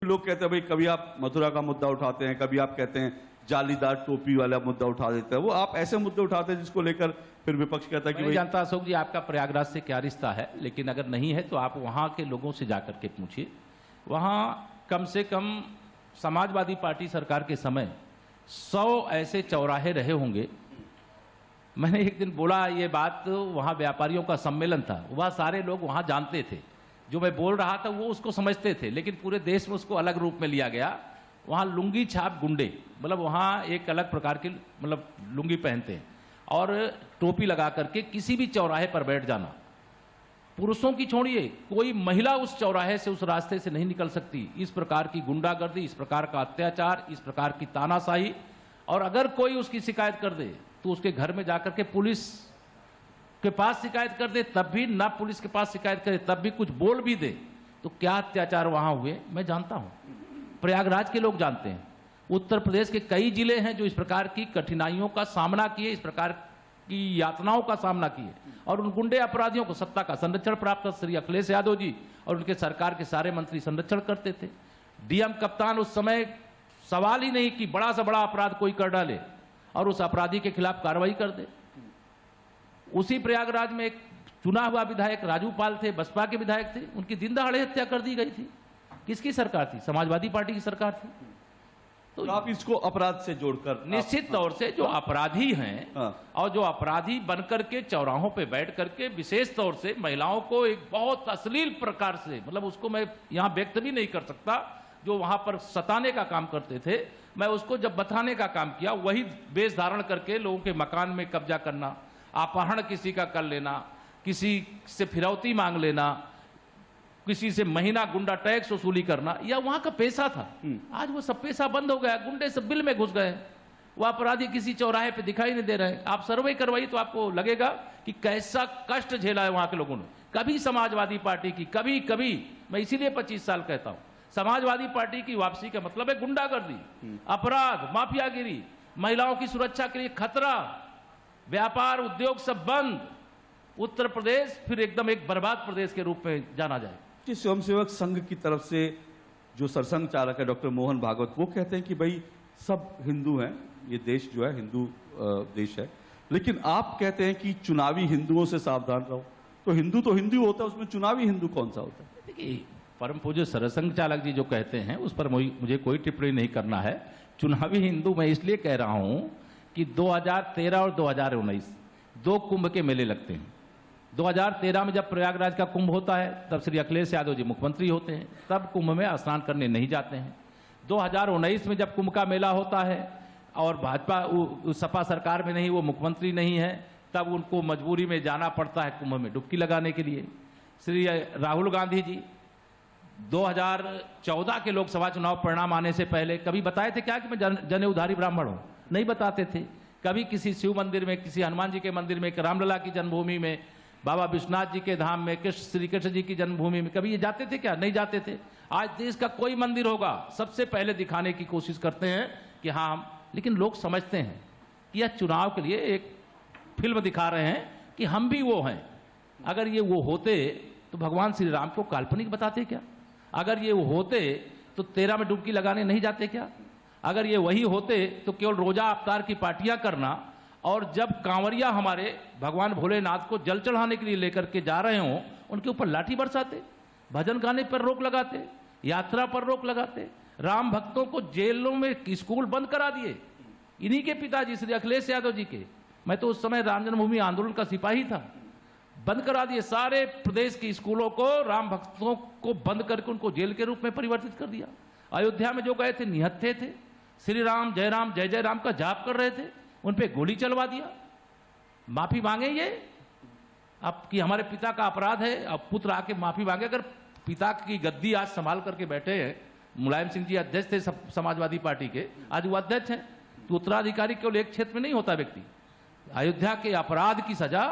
लोग कहते हैं भाई कभी आप मथुरा का मुद्दा उठाते हैं, कभी आप कहते हैं जालीदार टोपी वाला मुद्दा उठा देते हैं। वो आप ऐसे मुद्दे उठाते हैं जिसको लेकर फिर विपक्ष कहता है कि मैं जानता अशोक जी आपका प्रयागराज से क्या रिश्ता है, लेकिन अगर नहीं है तो आप वहां के लोगों से जाकर के पूछिए। वहां कम से कम समाजवादी पार्टी सरकार के समय 100 ऐसे चौराहे रहे होंगे। मैंने एक दिन बोला ये बात, वहां व्यापारियों का सम्मेलन था, वह सारे लोग वहां जानते थे, जो मैं बोल रहा था वो उसको समझते थे, लेकिन पूरे देश में उसको अलग रूप में लिया गया। वहां लुंगी छाप गुंडे, मतलब वहां एक अलग प्रकार की मतलब लुंगी पहनते हैं और टोपी लगा करके किसी भी चौराहे पर बैठ जाना। पुरुषों की छोड़िए, कोई महिला उस चौराहे से उस रास्ते से नहीं निकल सकती। इस प्रकार की गुंडागर्दी, इस प्रकार का अत्याचार, इस प्रकार की तानाशाही। और अगर कोई उसकी शिकायत कर दे तो उसके घर में जाकर के पुलिस के पास शिकायत कर दे, तब भी ना पुलिस के पास शिकायत करे, तब भी कुछ बोल भी दे, तो क्या अत्याचार वहां हुए मैं जानता हूं। प्रयागराज के लोग जानते हैं। उत्तर प्रदेश के कई जिले हैं जो इस प्रकार की कठिनाइयों का सामना किए, इस प्रकार की यातनाओं का सामना किए, और उन गुंडे अपराधियों को सत्ता का संरक्षण प्राप्त श्री अखिलेश यादव जी और उनके सरकार के सारे मंत्री संरक्षण करते थे। डीएम कप्तान उस समय सवाल ही नहीं कि बड़ा से बड़ा अपराध कोई कर डाले और उस अपराधी के खिलाफ कार्रवाई कर दे। उसी प्रयागराज में एक चुना हुआ विधायक राजू पाल थे, बसपा के विधायक थे, उनकी दिन दहाड़े हत्या कर दी गई थी। किसकी सरकार थी? समाजवादी पार्टी की सरकार थी। तो आप इसको अपराध से जोड़कर निश्चित तौर से जो अपराधी हैं और जो अपराधी बनकर के चौराहों पे बैठ करके विशेष तौर से महिलाओं को एक बहुत अश्लील प्रकार से, मतलब उसको मैं यहां व्यक्त भी नहीं कर सकता, जो वहां पर सताने का काम करते थे, मैं उसको जब बताने का काम किया, वही वेश धारण करके लोगों के मकान में कब्जा करना, अपहरण किसी का कर लेना, किसी से फिरौती मांग लेना, किसी से महीना गुंडा टैक्स वसूली करना, यह वहां का पेशा था। आज वो सब पेशा बंद हो गया, गुंडे सब बिल में घुस गए। वो अपराधी किसी चौराहे पे दिखाई नहीं दे रहे। आप सर्वे करवाइए तो आपको लगेगा कि कैसा कष्ट झेला है वहां के लोगों ने। कभी समाजवादी पार्टी की, कभी मैं इसीलिए 25 साल कहता हूं, समाजवादी पार्टी की वापसी का मतलब है गुंडागर्दी, अपराध, माफियागिरी, महिलाओं की सुरक्षा के लिए खतरा, व्यापार उद्योग सब बंद। उत्तर प्रदेश फिर एकदम एक बर्बाद प्रदेश के रूप में जाना जाए। स्वयंसेवक संघ की तरफ से जो सरसंघ चालक है डॉक्टर मोहन भागवत, वो कहते हैं कि भाई सब हिंदू हैं, ये देश जो है हिंदू देश है, लेकिन आप कहते हैं कि चुनावी हिंदुओं से सावधान रहो। तो हिंदू होता है, उसमें चुनावी हिंदू कौन सा होता है? देखिए, परम पूज्य सरसंघ चालक जी जो कहते हैं उस पर मुझे कोई टिप्पणी नहीं करना है। चुनावी हिंदू मैं इसलिए कह रहा हूं कि 2013 और 2019 दो कुंभ के मेले लगते हैं। 2013 में जब प्रयागराज का कुंभ होता है तब श्री अखिलेश यादव जी मुख्यमंत्री होते हैं, तब कुंभ में स्नान करने नहीं जाते हैं। 2019 में जब कुंभ का मेला होता है और भाजपा सपा सरकार में नहीं, वो मुख्यमंत्री नहीं है, तब उनको मजबूरी में जाना पड़ता है कुंभ में डुबकी लगाने के लिए। श्री राहुल गांधी जी 2014 के लोकसभा चुनाव परिणाम आने से पहले कभी बताए थे क्या कि मैं जनेऊधारी ब्राह्मण हूं? नहीं बताते थे। कभी किसी शिव मंदिर में, किसी हनुमान जी के मंदिर में, रामलला की जन्मभूमि में, बाबा विश्वनाथ जी के धाम में, श्री कृष्ण जी की जन्मभूमि में कभी ये जाते थे क्या? नहीं जाते थे। आज देश का कोई मंदिर होगा सबसे पहले दिखाने की कोशिश करते हैं कि हाँ हम, लेकिन लोग समझते हैं कि यह चुनाव के लिए एक फिल्म दिखा रहे हैं कि हम भी वो हैं। अगर ये वो होते तो भगवान श्री राम को काल्पनिक बताते क्या? अगर ये वो होते तो 13 में डुबकी लगाने नहीं जाते क्या? अगर ये वही होते तो केवल रोजा अवतार की पार्टियां करना, और जब कांवरिया हमारे भगवान भोलेनाथ को जल चढ़ाने के लिए लेकर के जा रहे हों उनके ऊपर लाठी बरसाते, भजन गाने पर रोक लगाते, यात्रा पर रोक लगाते, राम भक्तों को जेलों में स्कूल बंद करा दिए। इन्हीं के पिताजी श्री अखिलेश यादव जी के, मैं तो उस समय राम जन्मभूमि आंदोलन का सिपाही था, बंद करा दिए सारे प्रदेश के स्कूलों को, राम भक्तों को बंद करके उनको जेल के रूप में परिवर्तित कर दिया। अयोध्या में जो गए थे निहत्थे थे, श्री राम जय जय राम का जाप कर रहे थे, उन पे गोली चलवा दिया। माफी मांगे ये अब कि हमारे पिता का अपराध है, अब पुत्र आके माफी मांगे। अगर पिता की गद्दी आज संभाल करके बैठे हैं, मुलायम सिंह जी अध्यक्ष थे समाजवादी पार्टी के, आज वो अध्यक्ष हैं, तो उत्तराधिकारी केवल एक क्षेत्र में नहीं होता व्यक्ति। अयोध्या के अपराध की सजा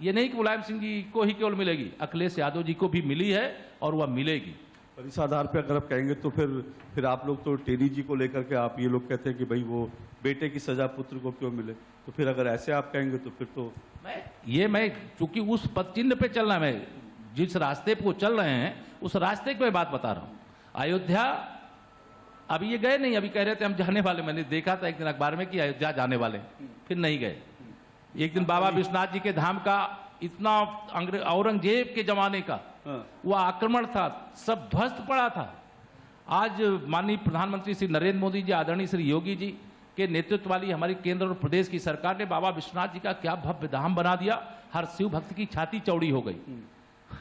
ये नहीं कि मुलायम सिंह जी को ही केवल मिलेगी, अखिलेश यादव जी को भी मिली है और वह मिलेगी। पर इस आधार पर अगर आप कहेंगे तो फिर आप लोग तो टेरी जी को लेकर के आप ये लोग कहते हैं कि भाई वो बेटे की सजा पुत्र को क्यों मिले, तो फिर अगर ऐसे आप कहेंगे तो फिर तो मैं चूंकि उस पद चिन्ह पे चलना, मैं जिस रास्ते पे चल रहे हैं उस रास्ते की मैं बात बता रहा हूं। अयोध्या अभी ये गए नहीं, अभी कह रहे थे हम जाने वाले, मैंने देखा था एक दिन अखबार में कि अयोध्या जाने वाले, फिर नहीं गए। एक दिन बाबा विश्वनाथ जी के धाम का इतना औरंगजेब के जमाने का वो आक्रमण था, सब ध्वस्त पड़ा था। आज माननीय प्रधानमंत्री श्री नरेंद्र मोदी जी, आदरणीय श्री योगी जी के नेतृत्व वाली हमारी केंद्र और प्रदेश की सरकार ने बाबा विश्वनाथ जी का क्या भव्य धाम बना दिया, हर शिव भक्त की छाती चौड़ी हो गई।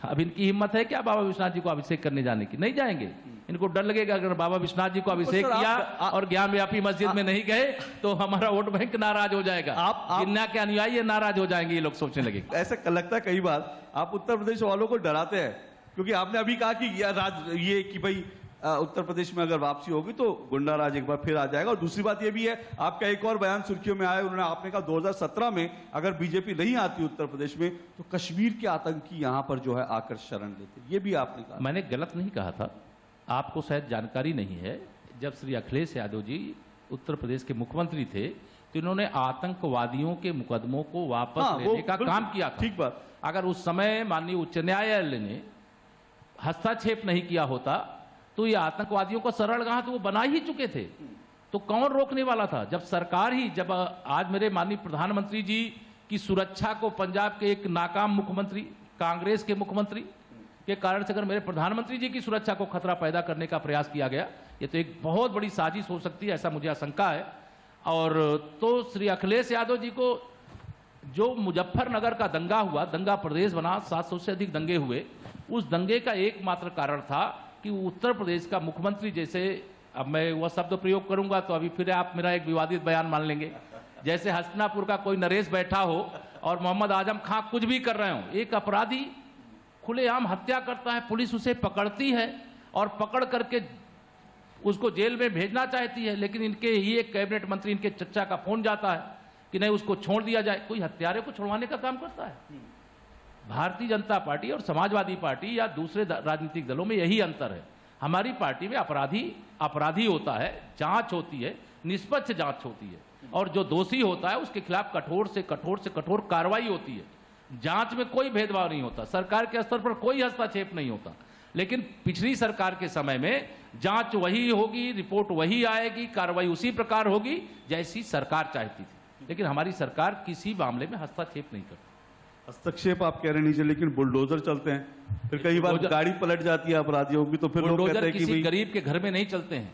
अब इनकी हिम्मत है क्या बाबा विश्वनाथ जी को अभिषेक करने जाने की? नहीं जाएंगे। इनको डर लगेगा अगर बाबा विश्वनाथ जी को अभिषेक किया और ज्ञान व्यापी मस्जिद में नहीं गए तो हमारा वोट बैंक नाराज हो जाएगा, गिन्ना के अनुयायी नाराज हो जाएंगे, ये लोग सोचने लगे। ऐसा लगता है कई बार आप उत्तर प्रदेश वालों को डराते हैं, क्योंकि आपने अभी कहा कि ये कि भाई उत्तर प्रदेश में अगर वापसी होगी तो गुंडा राज एक बार फिर आ जाएगा। और दूसरी बात ये भी है, आपका एक और बयान सुर्खियों में आया, उन्होंने आपने कहा 2017 में अगर बीजेपी नहीं आती उत्तर प्रदेश में तो कश्मीर के आतंकी यहां पर जो है आकर शरण लेते। ये भी आपने कहा। मैंने गलत नहीं कहा था, आपको शायद जानकारी नहीं है। जब श्री अखिलेश यादव जी उत्तर प्रदेश के मुख्यमंत्री थे तो इन्होंने आतंकवादियों के मुकदमों को वापस लेने का काम किया था। ठीक बात। अगर उस समय माननीय उच्च न्यायालय ने हस्तक्षेप नहीं किया होता तो ये आतंकवादियों को सरल गाह तो वो बना ही चुके थे, तो कौन रोकने वाला था? जब सरकार ही, जब आज मेरे माननीय प्रधानमंत्री जी की सुरक्षा को पंजाब के एक नाकाम मुख्यमंत्री, कांग्रेस के मुख्यमंत्री के कारण से अगर मेरे प्रधानमंत्री जी की सुरक्षा को खतरा पैदा करने का प्रयास किया गया, ये तो एक बहुत बड़ी साजिश हो सकती है, ऐसा मुझे आशंका है। और तो श्री अखिलेश यादव जी को जो मुजफ्फरनगर का दंगा हुआ, दंगा प्रदेश बना, 700 से अधिक दंगे हुए, उस दंगे का एकमात्र कारण था कि उत्तर प्रदेश का मुख्यमंत्री, जैसे अब मैं वह शब्द प्रयोग करूंगा तो अभी फिर आप मेरा एक विवादित बयान मान लेंगे, जैसे हस्तिनापुर का कोई नरेश बैठा हो और मोहम्मद आजम खां कुछ भी कर रहे हो, एक अपराधी खुलेआम हत्या करता है, पुलिस उसे पकड़ती है और पकड़ करके उसको जेल में भेजना चाहती है, लेकिन इनके ही एक कैबिनेट मंत्री, इनके चच्चा का फोन जाता है कि नहीं उसको छोड़ दिया जाए। कोई हत्यारे को छुड़वाने का काम करता है। भारतीय जनता पार्टी और समाजवादी पार्टी या दूसरे राजनीतिक दलों में यही अंतर है। हमारी पार्टी में अपराधी होता है, जांच होती है, निष्पक्ष जांच होती है, और जो दोषी होता है उसके खिलाफ कठोर से कठोर कार्रवाई होती है। जांच में कोई भेदभाव नहीं होता, सरकार के स्तर पर कोई हस्तक्षेप नहीं होता। लेकिन पिछली सरकार के समय में जांच वही होगी, रिपोर्ट वही आएगी, कार्रवाई उसी प्रकार होगी जैसी सरकार चाहती थी, लेकिन हमारी सरकार किसी मामले में हस्तक्षेप नहीं करती। हस्तक्षेप आप कह रहे नीचे, लेकिन बुलडोजर चलते हैं, फिर कई बार गाड़ी पलट जाती है अपराधियों की, तो फिर लोग कहते हैं कि किसी गरीब के घर में नहीं चलते हैं।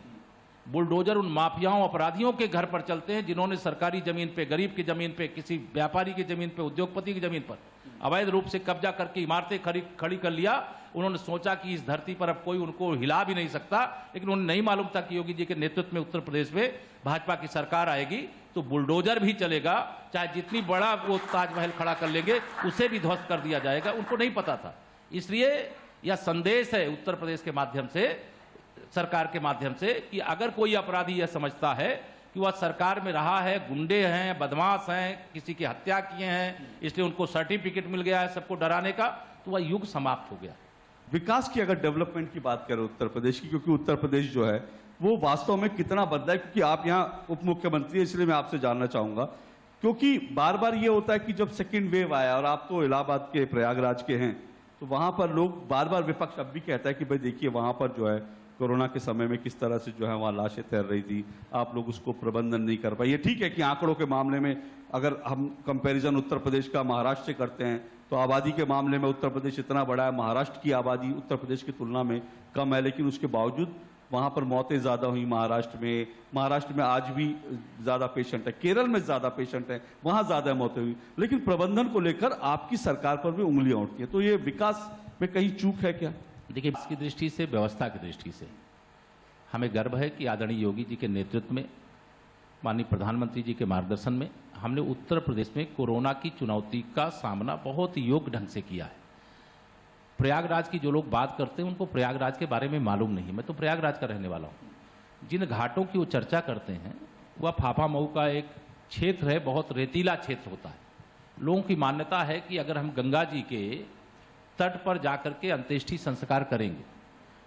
बुलडोजर उन माफियाओं, अपराधियों के घर पर चलते हैं जिन्होंने सरकारी जमीन पे, गरीब की जमीन पे, किसी व्यापारी की जमीन पे, उद्योगपति की जमीन पर अवैध रूप से कब्जा करके इमारतें खड़ी कर लिया। उन्होंने सोचा कि इस धरती पर अब कोई उनको हिला भी नहीं सकता, लेकिन उन्हें नहीं मालूम था कि योगी जी के नेतृत्व में उत्तर प्रदेश में भाजपा की सरकार आएगी तो बुलडोजर भी चलेगा, चाहे जितनी बड़ा वो ताजमहल खड़ा कर लेंगे उसे भी ध्वस्त कर दिया जाएगा। उनको नहीं पता था। इसलिए यह संदेश है उत्तर प्रदेश के माध्यम से, सरकार के माध्यम से, कि अगर कोई अपराधी यह समझता है कि वह सरकार में रहा है, गुंडे हैं, बदमाश हैं, किसी की हत्या किए हैं, इसलिए उनको सर्टिफिकेट मिल गया है सबको डराने का, तो वह युग समाप्त हो गया। विकास की अगर डेवलपमेंट की बात करें उत्तर प्रदेश की, क्योंकि उत्तर प्रदेश जो है वो वास्तव में कितना बदला है, क्योंकि आप यहाँ उप मुख्यमंत्री हैं, इसलिए मैं आपसे जानना चाहूंगा, क्योंकि बार बार ये होता है कि जब सेकेंड वेव आया, और आप तो इलाहाबाद के, प्रयागराज के हैं, तो वहां पर लोग बार बार, विपक्ष अब भी कहता है कि भाई देखिए वहां पर जो है कोरोना के समय में किस तरह से जो है वहां लाशें तैर रही थी, आप लोग उसको प्रबंधन नहीं कर पाए। ये ठीक है कि आंकड़ों के मामले में अगर हम कंपैरिजन उत्तर प्रदेश का महाराष्ट्र से करते हैं तो आबादी के मामले में उत्तर प्रदेश इतना बड़ा है, महाराष्ट्र की आबादी उत्तर प्रदेश की तुलना में कम है, लेकिन उसके बावजूद वहां पर मौतें ज्यादा हुई महाराष्ट्र में आज भी ज्यादा पेशेंट है, केरल में ज्यादा पेशेंट है, वहां ज्यादा मौतें हुई, लेकिन प्रबंधन को लेकर आपकी सरकार पर भी उंगलियां उठती हैं। तो ये विकास में कहीं चूक है क्या? देखिए, इसकी दृष्टि से, व्यवस्था की दृष्टि से हमें गर्व है कि आदरणीय योगी जी के नेतृत्व में, माननीय प्रधानमंत्री जी के मार्गदर्शन में हमने उत्तर प्रदेश में कोरोना की चुनौती का सामना बहुत योग्य ढंग से किया है। प्रयागराज की जो लोग बात करते हैं उनको प्रयागराज के बारे में मालूम नहीं। मैं तो प्रयागराज का रहने वाला हूँ। जिन घाटों की वो चर्चा करते हैं वह फाफामऊ का एक क्षेत्र है, बहुत रेतीला क्षेत्र होता है। लोगों की मान्यता है कि अगर हम गंगा जी के तट पर जाकर के अंत्येष्टि संस्कार करेंगे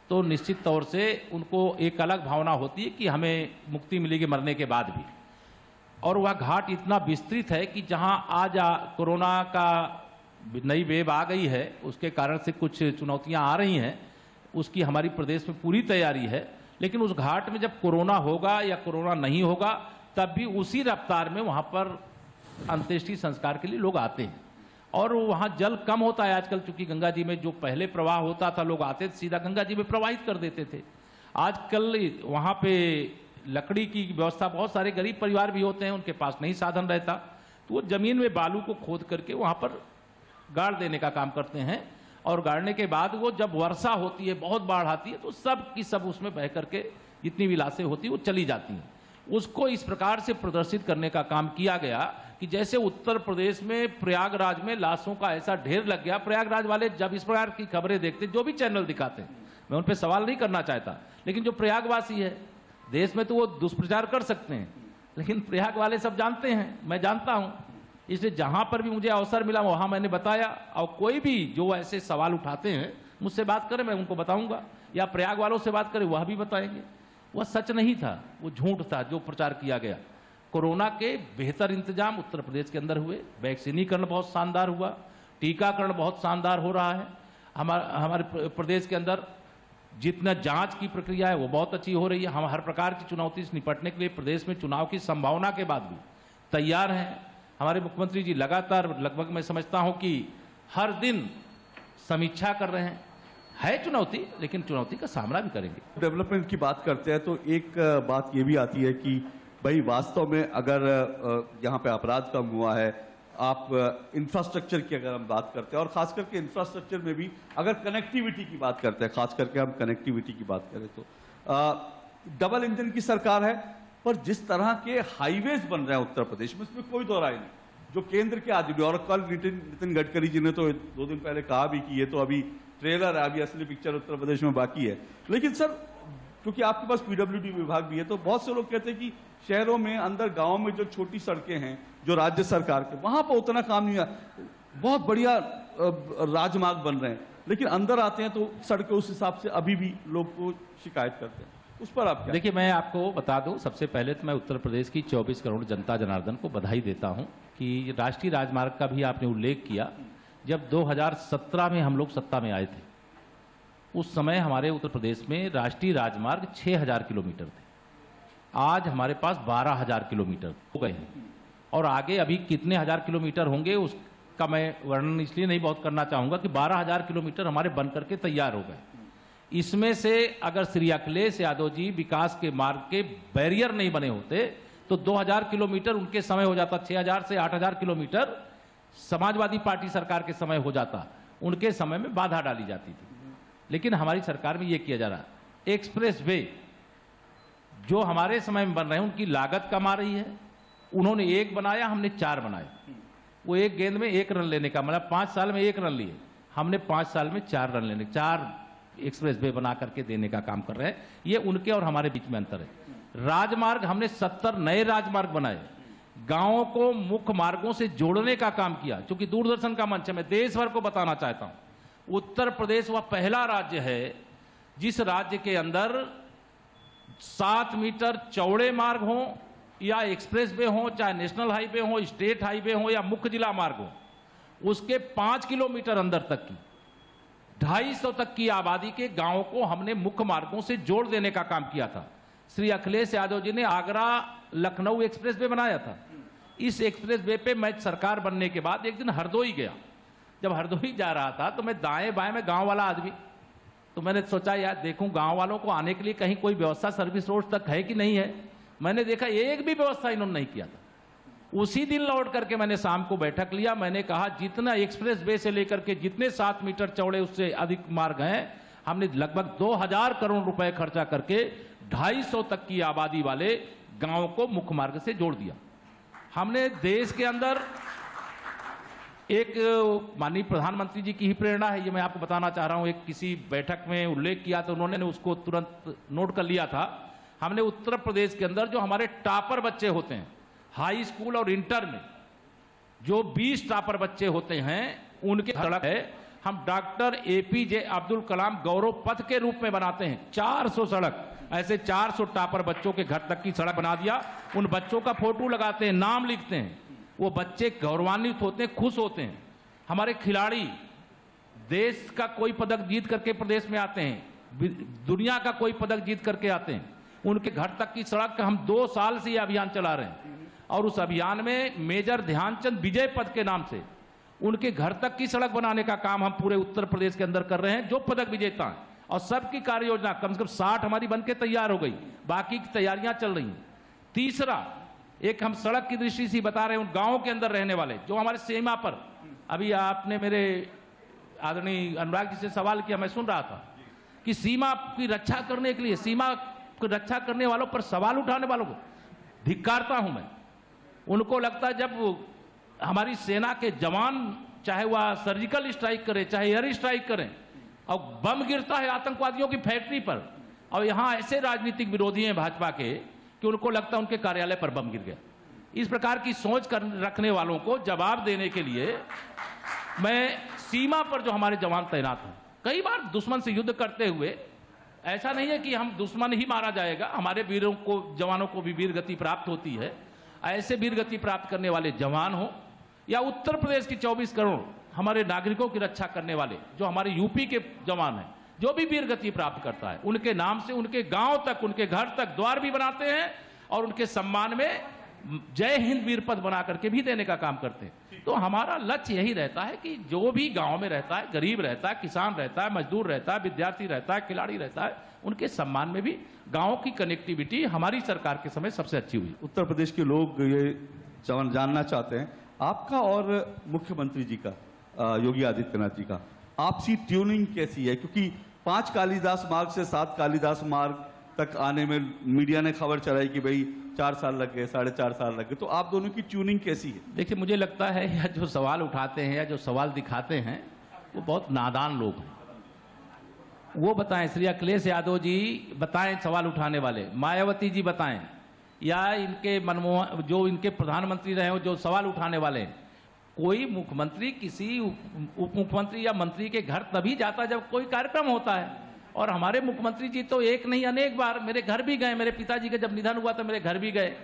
तो निश्चित तौर से उनको एक अलग भावना होती है कि हमें मुक्ति मिलेगी मरने के बाद भी। और वह घाट इतना विस्तृत है कि जहां आज कोरोना का नई वेव आ गई है, उसके कारण से कुछ चुनौतियां आ रही हैं, उसकी हमारी प्रदेश में पूरी तैयारी है। लेकिन उस घाट में जब कोरोना होगा या कोरोना नहीं होगा, तब भी उसी रफ्तार में वहां पर अंत्येष्टि संस्कार के लिए लोग आते हैं। और वहां जल कम होता है आजकल, चूंकि गंगा जी में जो पहले प्रवाह होता था, लोग आते थे सीधा गंगा जी में प्रवाहित कर देते थे। आजकल वहां पे लकड़ी की व्यवस्था, बहुत सारे गरीब परिवार भी होते हैं, उनके पास नहीं साधन रहता, तो वो जमीन में बालू को खोद करके वहां पर गाड़ देने का काम करते हैं। और गाड़ने के बाद वो जब वर्षा होती है, बहुत बाढ़ आती है, तो सब की सब उसमें बह करके जितनी भी लाशें होती है वो चली जाती हैं। उसको इस प्रकार से प्रदर्शित करने का काम किया गया कि जैसे उत्तर प्रदेश में प्रयागराज में लाशों का ऐसा ढेर लग गया। प्रयागराज वाले जब इस प्रकार की खबरें देखते, जो भी चैनल दिखाते हैं, मैं उन पर सवाल नहीं करना चाहता, लेकिन जो प्रयागवासी है, देश में तो वो दुष्प्रचार कर सकते हैं, लेकिन प्रयाग वाले सब जानते हैं, मैं जानता हूं, इसलिए जहां पर भी मुझे अवसर मिला वहां मैंने बताया। और कोई भी जो ऐसे सवाल उठाते हैं मुझसे बात करें, मैं उनको बताऊंगा, या प्रयाग वालों से बात करें, वह भी बताएंगे। वह सच नहीं था, वो झूठ था जो प्रचार किया गया। कोरोना के बेहतर इंतजाम उत्तर प्रदेश के अंदर हुए, वैक्सीनीकरण बहुत शानदार हुआ, टीकाकरण बहुत शानदार हो रहा है। हमारे प्रदेश के अंदर जितना जांच की प्रक्रिया है वो बहुत अच्छी हो रही है। हम हर प्रकार की चुनौती से निपटने के लिए प्रदेश में चुनाव की संभावना के बाद भी तैयार हैं। हमारे मुख्यमंत्री जी लगातार, लगभग मैं समझता हूं कि हर दिन समीक्षा कर रहे हैं। है चुनौती, लेकिन चुनौती का सामना भी करेंगे। डेवलपमेंट की बात करते हैं तो एक बात ये भी आती है कि भाई वास्तव में अगर यहाँ पे अपराध कम हुआ है, आप इंफ्रास्ट्रक्चर की अगर हम बात करते हैं, और खास करके इंफ्रास्ट्रक्चर में भी अगर कनेक्टिविटी की बात करते हैं, खास करके हम कनेक्टिविटी की बात करें तो डबल इंजन की सरकार है, पर जिस तरह के हाईवेज बन रहे हैं उत्तर प्रदेश में, इसमें कोई दो राय नहीं। जो केंद्र के आदमी, और कल नितिन गडकरी जी ने तो 2 दिन पहले कहा भी कि ये तो अभी ट्रेलर है, अभी असली पिक्चर उत्तर प्रदेश में बाकी है। लेकिन सर, क्योंकि आपके पास पीडब्ल्यूडी विभाग भी है, तो बहुत से लोग कहते हैं कि शहरों में, अंदर गांव में जो छोटी सड़कें हैं जो राज्य सरकार के, वहां पर उतना काम नहीं हुआ। बहुत बढ़िया राजमार्ग बन रहे हैं, लेकिन अंदर आते हैं तो सड़कें उस हिसाब से अभी भी लोग को शिकायत करते हैं। उस पर आप क्या? देखिए, मैं आपको बता दूं, सबसे पहले तो मैं उत्तर प्रदेश की 24 करोड़ जनता जनार्दन को बधाई देता हूं कि राष्ट्रीय राजमार्ग का भी आपने उल्लेख किया। जब 2017 में हम लोग सत्ता में आए थे, उस समय हमारे उत्तर प्रदेश में राष्ट्रीय राजमार्ग 6000 किलोमीटर थे। आज हमारे पास 12000 किलोमीटर हो गए हैं, और आगे अभी कितने हजार किलोमीटर होंगे उसका मैं वर्णन इसलिए नहीं बहुत करना चाहूंगा कि 12000 किलोमीटर हमारे बन करके तैयार हो गए। इसमें से अगर श्री अखिलेश यादव जी विकास के मार्ग के बैरियर नहीं बने होते तो 2000 किलोमीटर उनके समय हो जाता, 6000 से 8000 किलोमीटर समाजवादी पार्टी सरकार के समय हो जाता, उनके समय में बाधा डाली जाती थी। लेकिन हमारी सरकार में यह किया जा रहा है। एक्सप्रेस वे जो हमारे समय में बन रहे हैं, उनकी लागत कम आ रही है। उन्होंने 1 बनाया, हमने 4 बनाए। वो 1 गेंद में 1 रन लेने का मतलब 5 साल में 1 रन लिए, हमने 5 साल में 4 रन लेने, 4 एक्सप्रेस वे बना करके देने का काम कर रहे हैं। ये उनके और हमारे बीच में अंतर है। राजमार्ग, हमने 70 नए राजमार्ग बनाए, गांवों को मुख्य मार्गों से जोड़ने का काम किया। क्योंकि दूरदर्शन का मंच है, मैं देश भर को बताना चाहता हूं, उत्तर प्रदेश वह पहला राज्य है जिस राज्य के अंदर 7 मीटर चौड़े मार्ग हो या एक्सप्रेस वे हो, चाहे नेशनल हाईवे हो, स्टेट हाईवे हो या मुख्य जिला मार्ग हो, उसके 5 किलोमीटर अंदर तक की 250 तक की आबादी के गांवों को हमने मुख्य मार्गों से जोड़ देने का काम किया था। श्री अखिलेश यादव जी ने आगरा लखनऊ एक्सप्रेस वे बनाया था। इस एक्सप्रेस वे पे मैं सरकार बनने के बाद एक दिन हरदोई गया। जब हरदोई जा रहा था तो मैं दाएं बाएं में गांव वाला आदमी, तो मैंने सोचा यार देखूं गांव वालों को आने के लिए कहीं कोई व्यवस्था सर्विस रोड तक है कि नहीं है। मैंने देखा एक भी व्यवस्था इन्होंने नहीं किया था। उसी दिन लौट करके मैंने शाम को बैठक लिया। मैंने कहा जितना एक्सप्रेस वे से लेकर के जितने 7 मीटर चौड़े उससे अधिक मार्ग हैं, हमने लगभग 2000 करोड़ रुपए खर्चा करके 250 तक की आबादी वाले गांवों को मुख्य मार्ग से जोड़ दिया। हमने देश के अंदर एक माननीय प्रधानमंत्री जी की ही प्रेरणा है, ये मैं आपको बताना चाह रहा हूं। एक किसी बैठक में उल्लेख किया तो उन्होंने उसको तुरंत नोट कर लिया था। हमने उत्तर प्रदेश के अंदर जो हमारे टॉपर बच्चे होते हैं, हाई स्कूल और इंटर में जो 20 टॉपर बच्चे होते हैं, उनके सड़क है हम डॉक्टर APJ अब्दुल कलाम गौरव पथ के रूप में बनाते हैं। 400 सड़क, ऐसे 400 टॉपर बच्चों के घर तक की सड़क बना दिया। उन बच्चों का फोटो लगाते हैं, नाम लिखते हैं, वो बच्चे गौरवान्वित होते हैं, खुश होते हैं। हमारे खिलाड़ी देश का कोई पदक जीत करके प्रदेश में आते हैं, दुनिया का कोई पदक जीत करके आते हैं, उनके घर तक की सड़क हम 2 साल से ये अभियान चला रहे हैं। और उस अभियान में मेजर ध्यानचंद विजय पथ के नाम से उनके घर तक की सड़क बनाने का काम हम पूरे उत्तर प्रदेश के अंदर कर रहे हैं, जो पदक विजेता हैं। और सबकी कार्य योजना कम से कम 60 हमारी बनके तैयार हो गई, बाकी की तैयारियां चल रही हैं। तीसरा, एक हम सड़क की दृष्टि से बता रहे हैं, उन गांवों के अंदर रहने वाले जो हमारे सीमा पर, अभी आपने मेरे आदरणीय अनुराग जी से सवाल किया, मैं सुन रहा था कि सीमा की रक्षा करने के लिए, सीमा की रक्षा करने वालों पर सवाल उठाने वालों को धिक्कारता हूं मैं। उनको लगता है जब हमारी सेना के जवान चाहे वह सर्जिकल स्ट्राइक करें, चाहे एयर स्ट्राइक करें, और बम गिरता है आतंकवादियों की फैक्ट्री पर, और यहां ऐसे राजनीतिक विरोधी हैं भाजपा के कि उनको लगता है उनके कार्यालय पर बम गिर गया। इस प्रकार की सोच रखने वालों को जवाब देने के लिए मैं सीमा पर जो हमारे जवान तैनात हैं, कई बार दुश्मन से युद्ध करते हुए, ऐसा नहीं है कि हम दुश्मन ही मारा जाएगा, हमारे वीरों को, जवानों को भी वीर गति प्राप्त होती है। ऐसे वीर गति प्राप्त करने वाले जवान हो या उत्तर प्रदेश की 24 करोड़ हमारे नागरिकों की रक्षा करने वाले जो हमारे यूपी के जवान हैं, जो भी वीर गति प्राप्त करता है, उनके नाम से उनके गांव तक, उनके घर तक द्वार भी बनाते हैं और उनके सम्मान में जय हिंद वीर पद बना करके भी देने का काम करते हैं। तो हमारा लक्ष्य यही रहता है कि जो भी गांव में रहता है, गरीब रहता है, किसान रहता है, मजदूर रहता है, विद्यार्थी रहता है, खिलाड़ी रहता है, उनके सम्मान में भी गांव की कनेक्टिविटी हमारी सरकार के समय सबसे अच्छी हुई। उत्तर प्रदेश के लोग ये जानना चाहते हैं आपका और मुख्यमंत्री जी का, योगी आदित्यनाथ जी का आपसी ट्यूनिंग कैसी है, क्योंकि 5 कालिदास मार्ग से 7 कालिदास मार्ग तक आने में मीडिया ने खबर चलाई कि भाई 4 साल लग गए, 4.5 साल लग गए, तो आप दोनों की ट्यूनिंग कैसी है? देखिए, मुझे लगता है यह जो सवाल उठाते हैं या जो सवाल दिखाते हैं वो बहुत नादान लोग हैं। वो बताएं, श्री अखिलेश यादव जी बताएं, सवाल उठाने वाले मायावती जी बताएं, या इनके मनमोहन जो इनके प्रधानमंत्री रहे हो जो सवाल उठाने वाले हैं। कोई मुख्यमंत्री किसी उप मुख्यमंत्री या मंत्री के घर तभी जाता जब कोई कार्यक्रम होता है, और हमारे मुख्यमंत्री जी तो एक नहीं अनेक बार मेरे घर भी गए। मेरे पिताजी का जब निधन हुआ तो मेरे घर भी गए,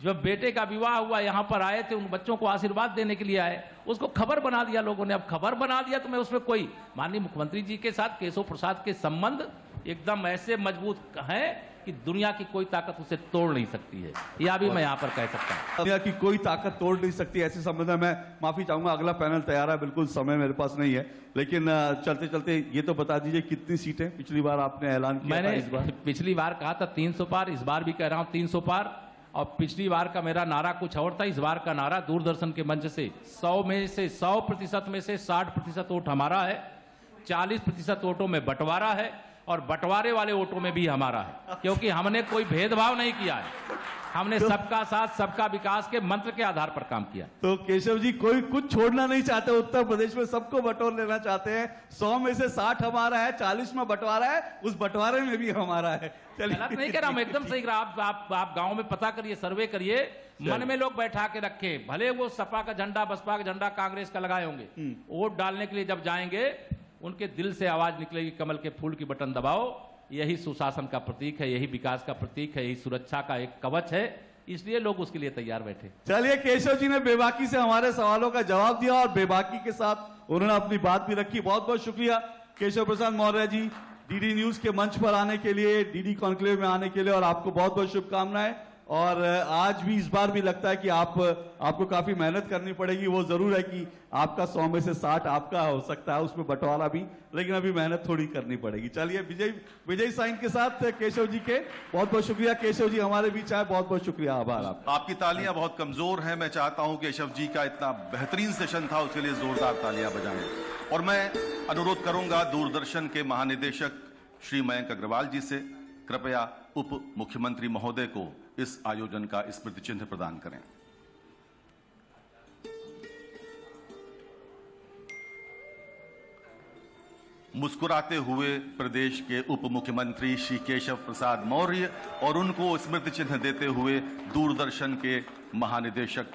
जब बेटे का विवाह हुआ यहाँ पर आए थे, उन बच्चों को आशीर्वाद देने के लिए आए। उसको खबर बना दिया लोगों ने। अब खबर बना दिया तो मैं उसमें कोई, माननीय मुख्यमंत्री जी के साथ केशव प्रसाद के संबंध एकदम ऐसे मजबूत हैं कि दुनिया की कोई ताकत उसे तोड़ नहीं सकती है, यह भी मैं यहाँ पर कह सकता हूँ। दुनिया की कोई ताकत तोड़ नहीं सकती, ऐसे संबंध में मैं माफी चाहूंगा। अगला पैनल तैयार है, बिल्कुल समय मेरे पास नहीं है, लेकिन चलते चलते ये तो बता दीजिए कितनी सीटें? पिछली बार आपने ऐलान किया था, इस बार? पिछली बार कहा था 300 पार, इस बार भी कह रहा हूँ 300 पार। और पिछली बार का मेरा नारा कुछ और था, इस बार का नारा दूरदर्शन के मंच से 100% में से 60% वोट हमारा है, 40% वोटों में बंटवारा है, और बंटवारे वाले वोटों में भी हमारा है, क्योंकि हमने कोई भेदभाव नहीं किया है। हमने सबका साथ सबका विकास के मंत्र के आधार पर काम किया। तो केशव जी कोई कुछ छोड़ना नहीं चाहते, उत्तर प्रदेश में सबको बटोर लेना चाहते हैं। 100 में से 60 हमारा है, 40 में बंटवारा है, उस बंटवारे में भी हमारा है। गलत नहीं कह रहा हूं, एकदम सही कह रहा। आप गांव में पता करिए, सर्वे करिए, मन में लोग बैठा के रखे, भले वो सपा का झंडा, बसपा का झंडा, कांग्रेस का लगाए होंगे, वोट डालने के लिए जब जाएंगे उनके दिल से आवाज निकलेगी, कमल के फूल की बटन दबाओ। यही सुशासन का प्रतीक है, यही विकास का प्रतीक है, यही सुरक्षा का एक कवच है, इसलिए लोग उसके लिए तैयार बैठे। चलिए, केशव जी ने बेबाकी से हमारे सवालों का जवाब दिया और बेबाकी के साथ उन्होंने अपनी बात भी रखी। बहुत बहुत शुक्रिया केशव प्रसाद मौर्य जी, डीडी न्यूज के मंच पर आने के लिए, डीडी कॉन्क्लेव में आने के लिए, और आपको बहुत बहुत शुभकामनाएं। और आज भी, इस बार भी लगता है कि आपको काफी मेहनत करनी पड़ेगी। वो जरूर है कि आपका 100 में से 60 आपका हो सकता है, उसमें बंटवारा भी, लेकिन अभी मेहनत थोड़ी करनी पड़ेगी। चलिए, विजय साइन के साथ केशव जी के बहुत बहुत शुक्रिया। केशव जी हमारे बीच आए, बहुत बहुत शुक्रिया, आभार। आपकी तालियां बहुत कमजोर हैं। मैं चाहता हूं केशव जी का इतना बेहतरीन सेशन था, उसके लिए जोरदार तालियां बजाएं। और मैं अनुरोध करूंगा दूरदर्शन के महानिदेशक श्री मयंक अग्रवाल जी से, कृपया उप मुख्यमंत्री महोदय को इस आयोजन का स्मृति चिन्ह प्रदान करें। मुस्कुराते हुए प्रदेश के उप मुख्यमंत्री श्री केशव प्रसाद मौर्य और उनको स्मृति चिन्ह देते हुए दूरदर्शन के महानिदेशक